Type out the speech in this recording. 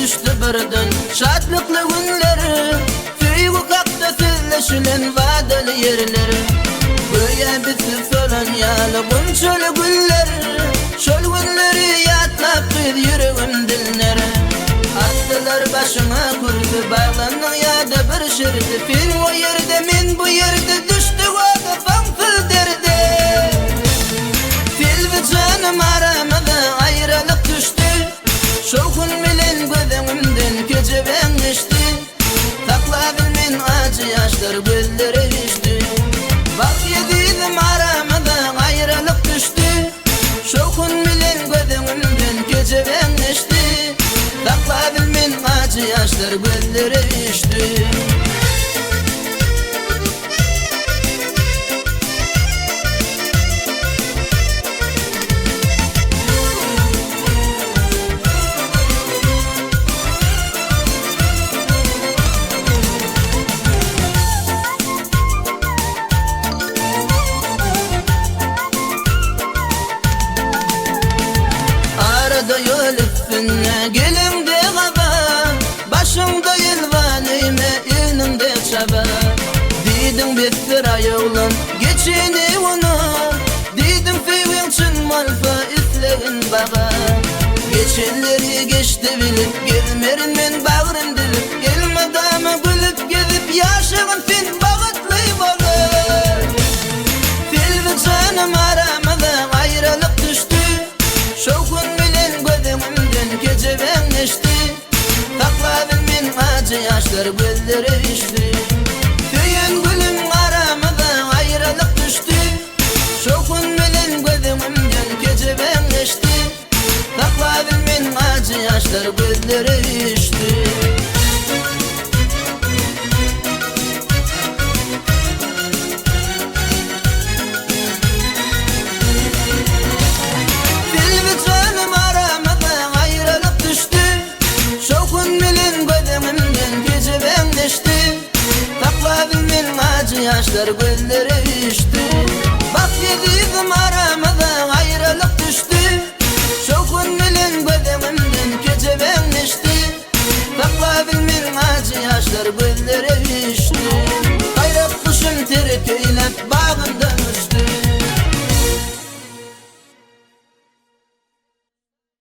Düştü birden şadlıklı günleri, Füygu kalktı sizleşilen vadeli yerleri. Göğe bitip solan yalı bunçalı gülleri, şol günleri yatlap biz yüreğim dinleri. Attılar başıma kurdu, bağlanın yada bir şirdi. Fil o yerde, min bu yerde, düştü o kafam fil derdi. Fil ve canım aramada ayrılık düştü. Şokun bilen gözümden gece ben geçti. Saklabilmen acı yaşlar gözlere düştü. Bak yediydim aramada ayrılık düştü. Şokun bilen gözümden gece ben geçti. Saklabilmen acı yaşlar gözlere düştü. Yol üstüne gelimde gaba, başımda yelvaneyme önümde çaba. Dedim bittir ayağım geçeni onu, dedim feyvin çın malfa üfleyin baba. Geçenleri geçti bilip gelmerin men bağrım dilip, gelmedama gülüp gelip yaşağın fin bağıtlı olur. Fil ve canım aramada ayrılık düştü. Şokun gece ben geçti. Saklabilmen acı yaşlar gözlere düştü. Köyün gülüm aramada ayrılık düştü. Şokun bilen gözümden gece ben geçti. Saklabilmen acı yaşlar gözlere düştü. Yaşlar gözlere düştü. Bak yediydim aramada ayrılık düştü. Şokun bilen gözümden gece ben geçti. Saklabilmen acı yaşlar gözlere